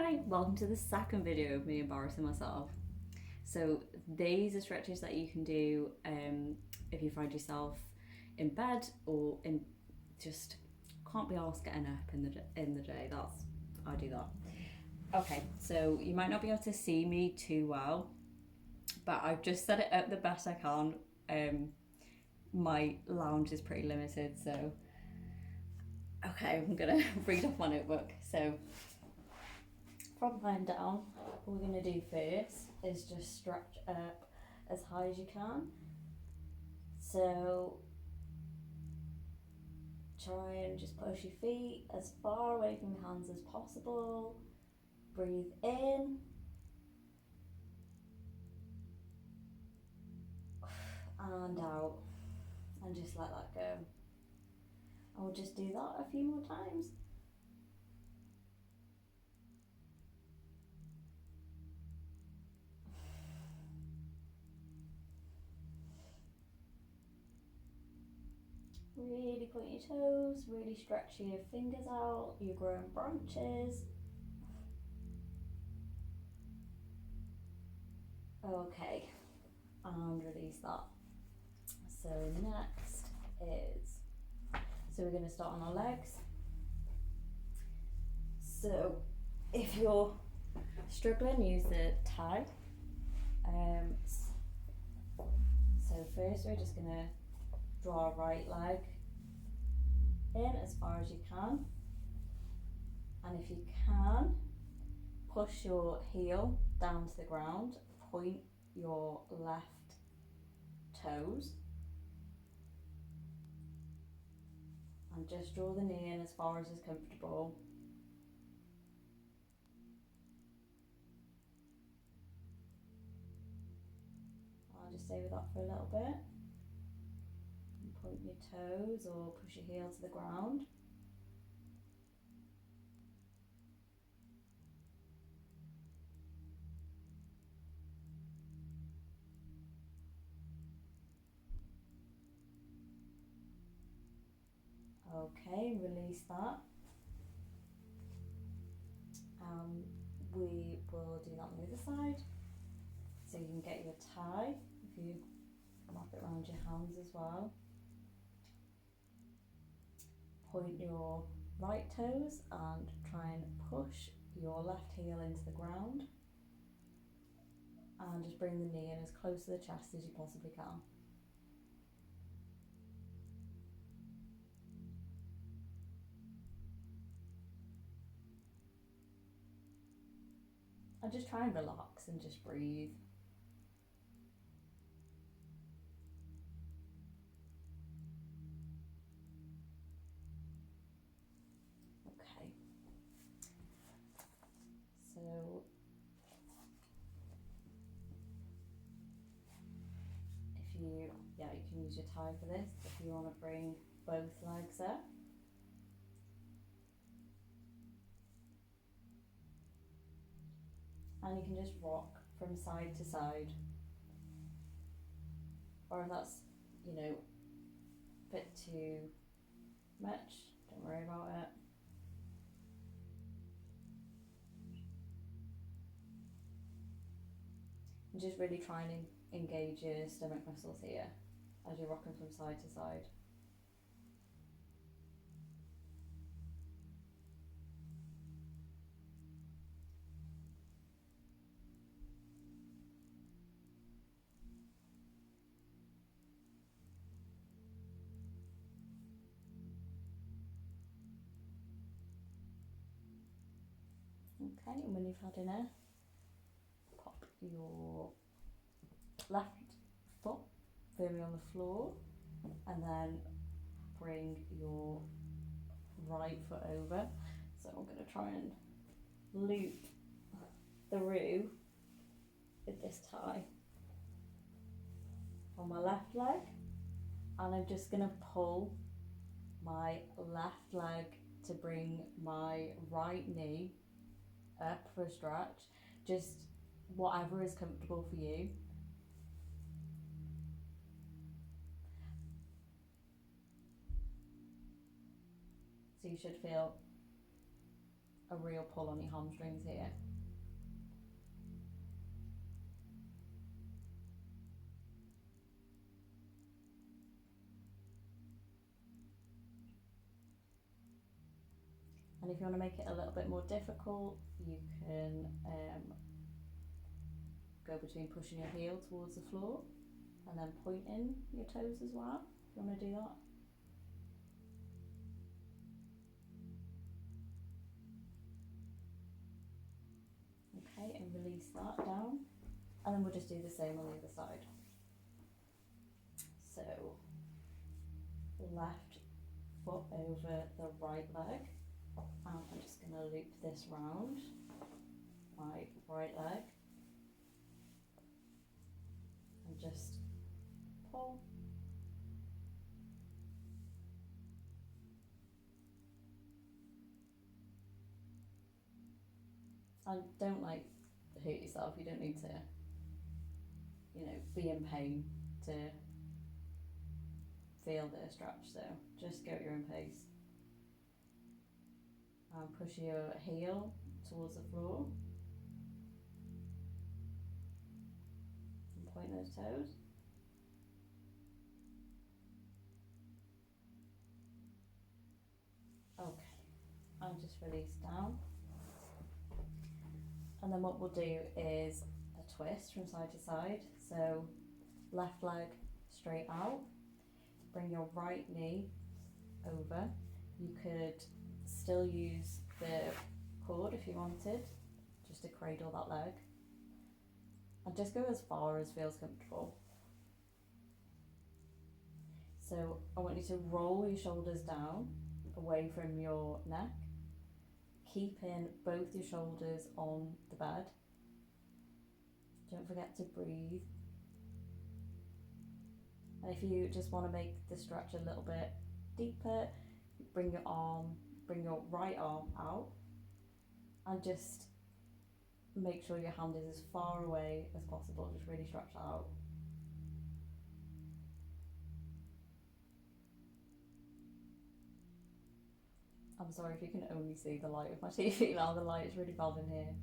Hi, welcome to the second video of me embarrassing myself. So these are stretches that you can do if you find yourself in bed or in just can't be asked getting up in the day. I do that. Okay, so you might not be able to see me too well, but I've just set it up the best I can. My lounge is pretty limited, so okay, I'm gonna read off my notebook. So from lying down, what we're going to do first is just stretch up as high as you can. So try and just push your feet as far away from your hands as possible. Breathe in and out, and just let that go. And we'll just do that a few more times. Really point your toes, really stretch your fingers out, your growing branches. Okay, and release that. So next is, so we're going to start on our legs. So if you're struggling, use the tie. So first we're just going to draw our right leg in as far as you can, and if you can, push your heel down to the ground, point your left toes, and just draw the knee in as far as is comfortable. I'll just stay with that for a little bit. And point your toes or push your heel to the ground. Okay, release that. We will do that on the other side. So you can get your tie, if you wrap it around your hands as well. Point your right toes and try and push your left heel into the ground. And just bring the knee in as close to the chest as you possibly can. And just try and relax and just breathe. Okay. So you can use your tie for this if you want to bring both legs up. And you can just rock from side to side. Or if that's, a bit too much, don't worry about it. And just really try and engage your stomach muscles here as you're rocking from side to side. Okay, and when you've had enough, pop your left foot firmly on the floor and then bring your right foot over. So I'm going to try and loop through with this tie on my left leg, and I'm just going to pull my left leg to bring my right knee up for a stretch, just whatever is comfortable for you. So you should feel a real pull on your hamstrings here. And if you want to make it a little bit more difficult, you can go between pushing your heel towards the floor and then pointing your toes as well, if you want to do that. Okay, and release that down. And then we'll just do the same on the other side. So, left foot over the right leg. And I'm just going to loop this round my right leg. And just pull. And don't hurt yourself, you don't need to, be in pain to feel the stretch, so just go at your own pace. And push your heel towards the floor. And point those toes. Okay, and just release down. And then what we'll do is a twist from side to side. So left leg straight out, bring your right knee over. You could still use the cord if you wanted, just to cradle that leg. And just go as far as feels comfortable. So I want you to roll your shoulders down away from your neck, keeping both your shoulders on the bed. Don't forget to breathe. And if you just want to make the stretch a little bit deeper, bring your right arm out and just make sure your hand is as far away as possible. Just really stretch that out. I'm sorry if you can only see the light of my TV now, the light is really bad in here.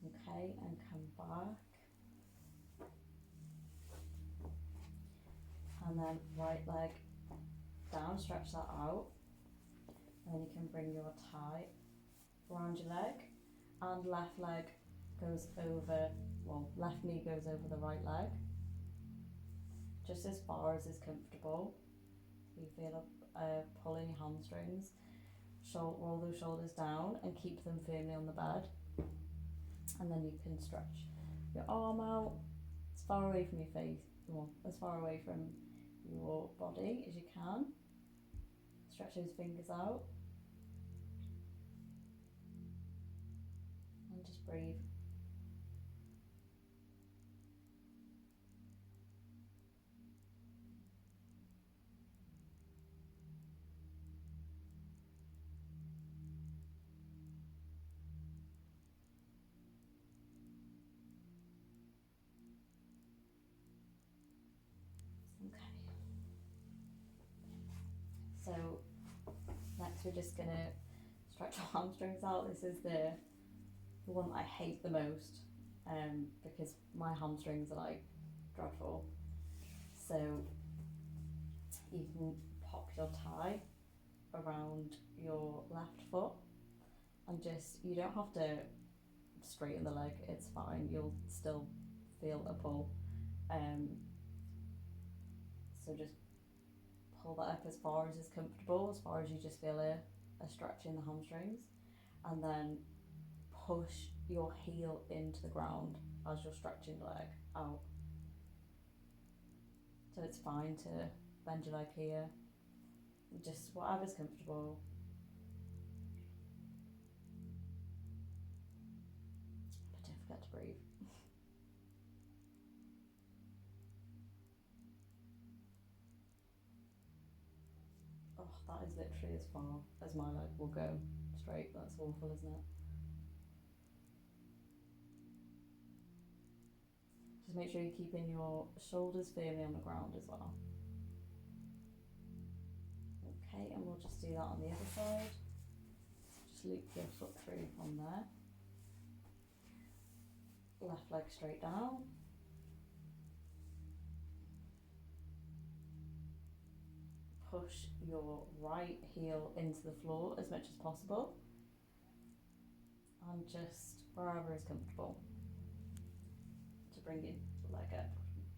Okay, and come back. And then right leg down, stretch that out. And then you can bring your thigh around your leg. And left leg goes over, left knee goes over the right leg. Just as far as is comfortable. So you feel a pull in your hamstrings. Roll those shoulders down and keep them firmly on the bed. And then you can stretch your arm out as far away from your face, as far away from your body as you can. Stretch those fingers out. And just breathe. Okay. So next we're just going to stretch our hamstrings out. This is the one I hate the most because my hamstrings are dreadful. So you can pop your thigh around your left foot and you don't have to straighten the leg, it's fine, you'll still feel a pull. So just pull that up as far as is comfortable, as far as you just feel a stretch in the hamstrings, and then push your heel into the ground as you're stretching the leg out. So it's fine to bend your leg here, just whatever's comfortable. But don't forget to breathe. Oh, that is literally as far as my leg will go straight. That's awful, isn't it? Just make sure you're keeping your shoulders firmly on the ground as well. Okay, and we'll just do that on the other side. Just loop your foot through on there. Left leg straight down. Push your right heel into the floor as much as possible. And just wherever is comfortable. To bring your leg up.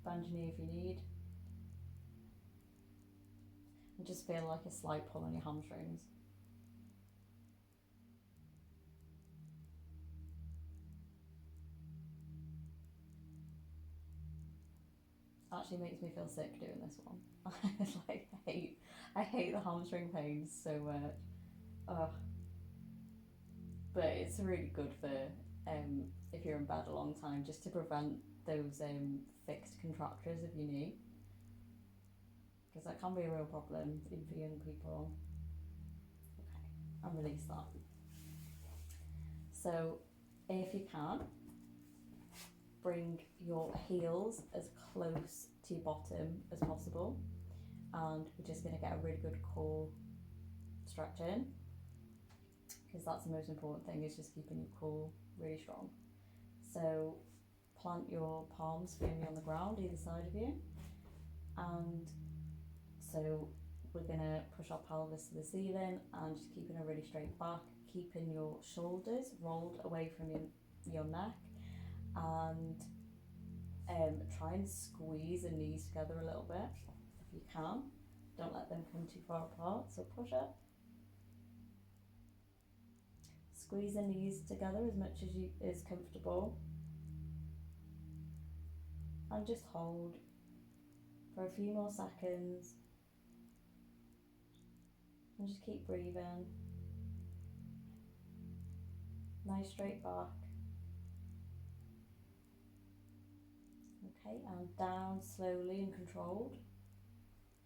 Bend your knee if you need. And just feel like a slight pull on your hamstrings. Actually makes me feel sick doing this one. Like, I hate the hamstring pains so much. But it's really good for if you're in bed a long time, just to prevent those fixed contractures of your knee, because that can be a real problem even for young people. Okay, and release that. So if you can, bring your heels as close to your bottom as possible, and we're just going to get a really good core stretch in, because that's the most important thing, is just keeping your core really strong. So plant your palms firmly on the ground either side of you, and so we're going to push our pelvis to the ceiling and just keeping a really straight back, keeping your shoulders rolled away from your neck, and try and squeeze the knees together a little bit if you can. Don't let them come too far apart, so push up. Squeeze the knees together as much as is comfortable, and just hold for a few more seconds, and just keep breathing. Nice straight back. Okay, and down slowly and controlled.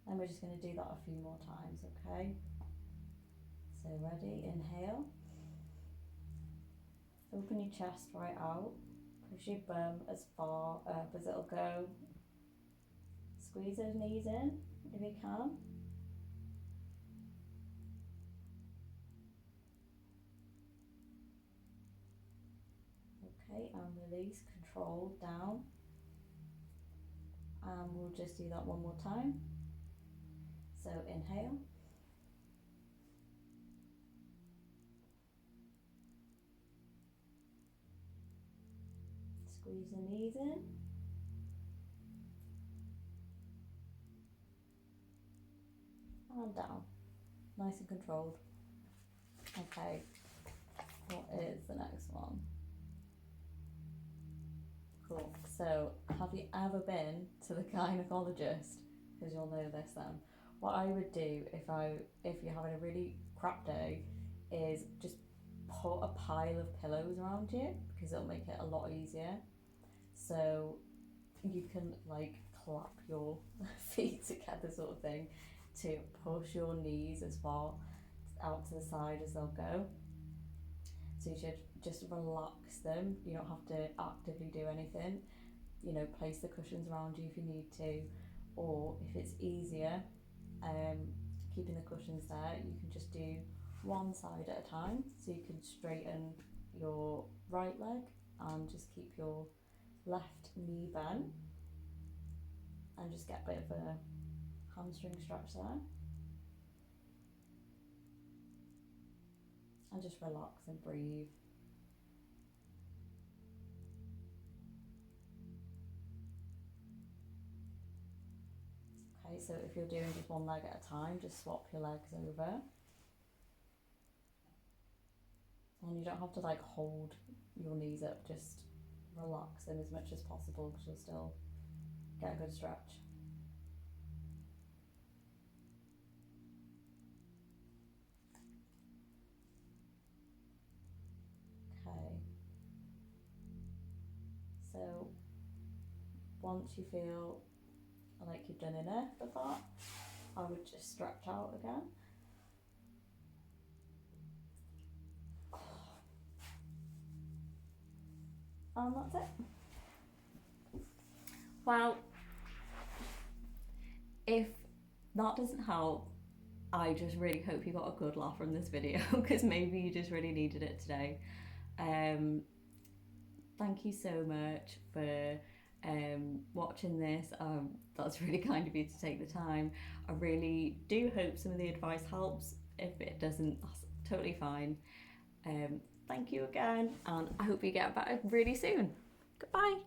And we're just going to do that a few more times, okay? So ready, inhale. Open your chest right out. Push your bum as far up as it'll go. Squeeze those knees in if you can. Okay, and release, control, down. And we'll just do that one more time. So inhale. Squeeze the knees in. And down. Nice and controlled. Okay, what is the next one? Cool. So, have you ever been to the gynecologist? Because you'll know this then. What I would do if you're having a really crap day is just put a pile of pillows around you, because it'll make it a lot easier. So you can like clap your feet together, sort of thing, to push your knees as far out to the side as they'll go. So you should just relax them. You don't have to actively do anything. You know, place the cushions around you if you need to, or if it's easier, keeping the cushions there, you can just do one side at a time. So you can straighten your right leg and just keep your left knee bent, and just get a bit of a hamstring stretch there. And just relax and breathe. Okay, so if you're doing just one leg at a time, just swap your legs over. And you don't have to like hold your knees up, just relax them as much as possible, because you'll still get a good stretch. Okay, so once you feel like you've done enough of that, I would just stretch out again. And that's it. Well, if that doesn't help, I just really hope you got a good laugh from this video because maybe you just really needed it today. Thank you so much for watching this. That's really kind of you to take the time. I really do hope some of the advice helps. If it doesn't, that's totally fine. Thank you again, and I hope you get better really soon. Goodbye.